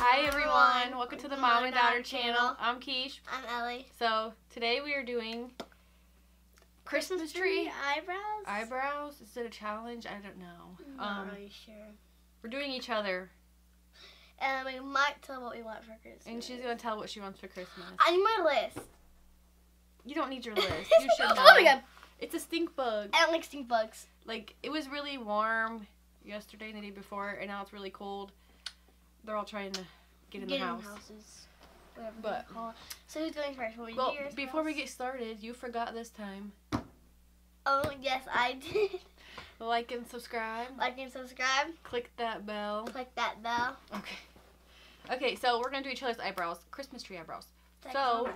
Hi everyone, welcome to the Mom and Daughter channel. I'm Keish. I'm Ellie. So today we are doing Christmas tree eyebrows. Eyebrows? Is it a challenge? I don't know. I'm not really sure. We're doing each other. And we might tell what we want for Christmas. And she's going to tell what she wants for Christmas. I need my list. You don't need your list. You should know. Oh my god. It's a stink bug. I don't like stink bugs. Like, it was really warm yesterday and the day before, and now it's really cold. They're all trying to get in the house. Houses, whatever but you call it. So who's going first? Well, before we get started, you forgot this time. Oh, yes, I did. Like and subscribe. Like and subscribe. Click that bell. Click that bell. Okay. Okay, so we're going to do each other's eyebrows. Christmas tree eyebrows. So,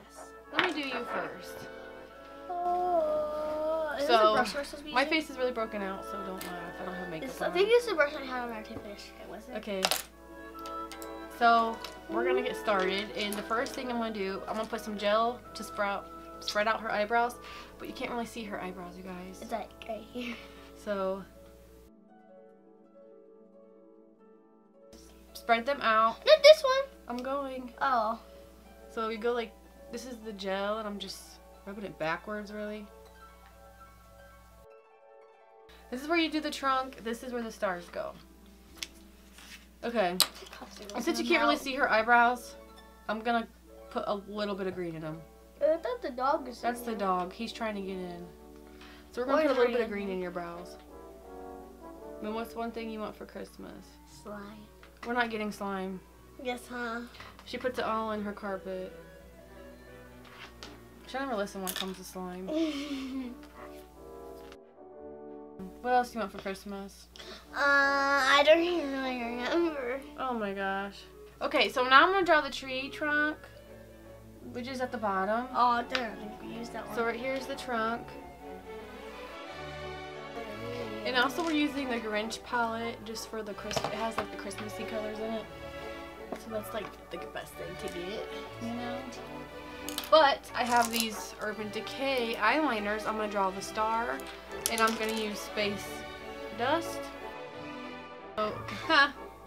let me do you first. Oh, is so, this a brush supposed to be my using? face is really broken out, so don't laugh. I don't have makeup I on. think this is the brush I had on our tape yesterday, was it? Okay. So, we're going to get started. And the first thing I'm going to do, I'm going to put some gel to spread out her eyebrows. But you can't really see her eyebrows, you guys. It's like right here. So, spread them out. Not this one. I'm going. Oh. So, you go like, this is the gel, and I'm just rubbing it backwards, really. This is where you do the trunk. This is where the stars go. Okay. And since you can't really see her eyebrows, I'm going to put a little bit of green in them. I thought the dog was That's the dog. He's trying to get in. So we're going to put a little bit of green in your brows. And what's one thing you want for Christmas? Slime. We're not getting slime. Yes, huh? She puts it all in her carpet. She'll never listen when it comes to slime. What else do you want for Christmas? I don't even really remember. Oh my gosh. Okay, so now I'm going to draw the tree trunk, which is at the bottom. Oh, I don't think we used that one. So right here is the trunk. And also we're using the Grinch palette just for the Christmas. It has like the Christmassy colors in it. So that's like the best thing to get, you know? But I have these Urban Decay eyeliners. I'm going to draw the star. And I'm going to use Space Dust. Oh,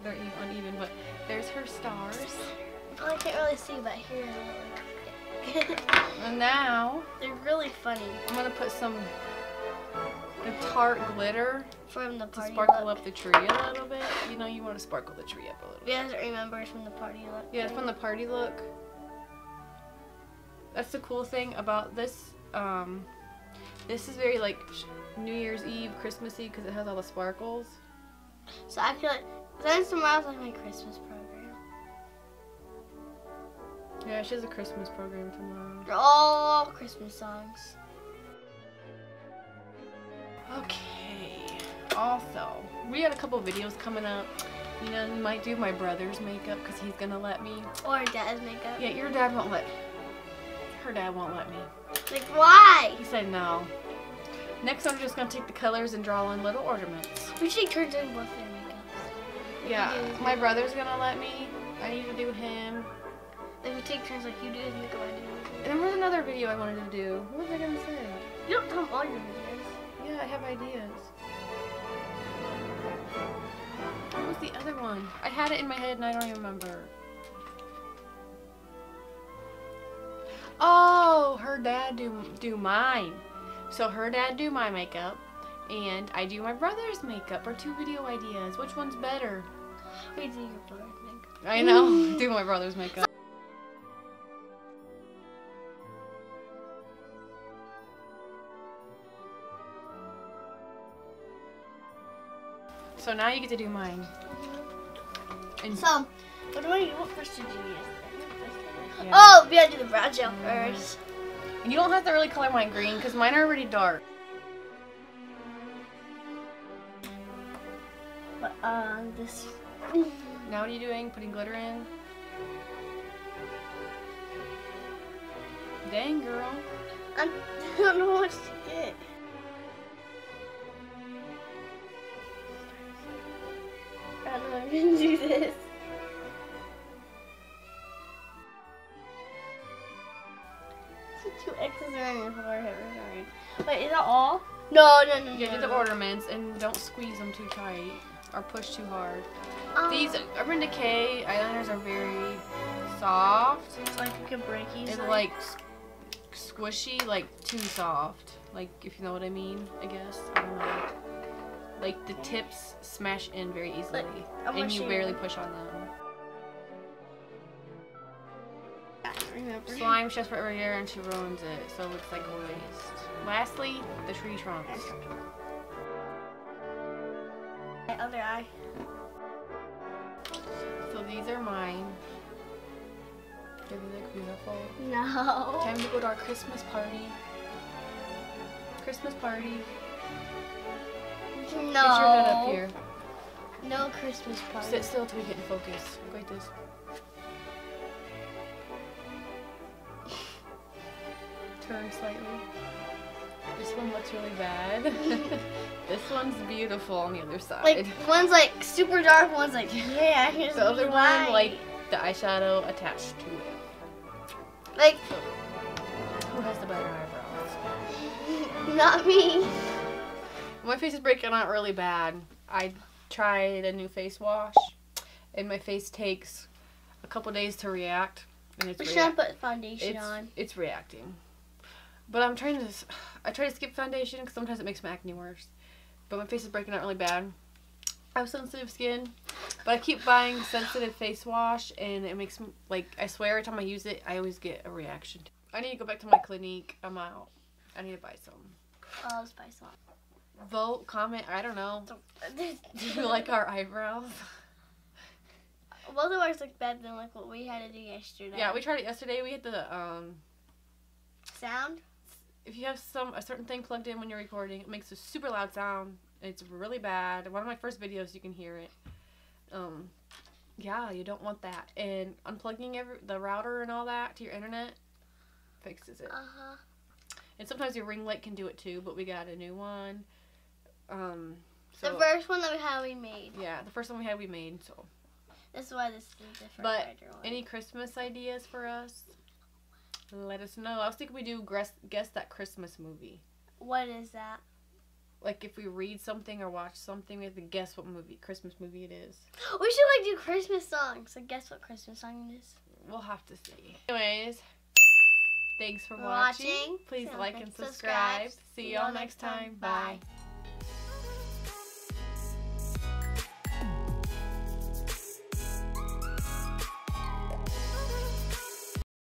they're uneven, but there's her stars. Oh, I can't really see, but here. And now, they're really funny. I'm going to put some Tarte glitter From the to party sparkle look. up the tree a little bit. You know, you want to sparkle the tree up a little bit. You guys remember it's from the party look? Yeah, it's from the party look. That's the cool thing about this. This is very like New Year's Eve, Christmassy, because it has all the sparkles. So I feel like then tomorrow's like my Christmas program. Yeah, she has a Christmas program tomorrow. They're all Christmas songs. Okay. Also, we got a couple videos coming up. You know, we might do my brother's makeup because he's gonna let me. Or Dad's makeup. Yeah, your dad won't let. Her dad won't let me. Like why? He said no. Next, I'm just gonna take the colors and draw in little ornaments. We should turn in both their makeups. Yeah, my brother's gonna let me. I need to do him. Like we take turns, like you do his makeup, I do his makeup. And then there's another video I wanted to do. What was I gonna say? You don't tell them all your videos. Yeah, I have ideas. What was the other one? I had it in my head and I don't even remember. Oh, her dad do mine. So her dad do my makeup, and I do my brother's makeup. Or two video ideas. Which one's better? We do your brother's makeup. I know. Do my brother's makeup. So now you get to do mine. And So, what first did you use? yeah. Oh, we gotta do the brow gel first. And you don't have to really color mine green because mine are already dark. But this. Now what are you doing? Putting glitter in? Dang, girl. I don't know what to get. I don't know. I'm gonna do this. Two X's around your forehead. Wait, is that all? No. You do the ornaments and don't squeeze them too tight. or push too hard. These Urban Decay eyeliners are very soft. It's like you can break easily. And like squishy, like too soft. Like, if you know what I mean, I guess. I don't know. Like the tips smash in very easily, and you barely push on them. Slime just for every year, and she ruins it, so it looks like a waste. Lastly, the tree trunks. My other eye. So these are mine. Do they look beautiful? No. Time to go to our Christmas party. Christmas party. No. Get your head up here. No Christmas party. Sit still till we get in focus. Go like this. Turn slightly. This one looks really bad. This one's beautiful on the other side. Like, one's like super dark, one's like, yeah, here's the other light. one, like the eyeshadow attached to it. Like, so, who has the better eyebrows? Not me. My face is breaking out really bad. I tried a new face wash, and my face takes a couple days to react. And it's we should put foundation on. It's reacting. But I try to skip foundation because sometimes it makes my acne worse. But my face is breaking out really bad. I have sensitive skin, but I keep buying sensitive face wash, and it makes me, like, I swear every time I use it, I always get a reaction. I need to go back to my Clinique. I'm out. I need to buy some. Oh, let's buy some. Vote, comment, I don't know. Do you like our eyebrows? Both of ours look better than like what we had to do yesterday. Yeah, we tried it yesterday. We had the sound. If you have a certain thing plugged in when you're recording, it makes a super loud sound. It's really bad. One of my first videos, you can hear it. Yeah, you don't want that. And unplugging the router and all that to your internet fixes it. And sometimes your ring light can do it too, but we got a new one. The first one that we had, we made. Yeah, the first one we made. So that's why this is different. But any Christmas ideas for us? Let us know. I was thinking we do guess that Christmas movie. What is that? Like if we read something or watch something, we have to guess what Christmas movie it is. We should like do Christmas songs. So guess what Christmas song it is? We'll have to see. Anyways, thanks for watching. Please like and subscribe. See y'all next time. Bye.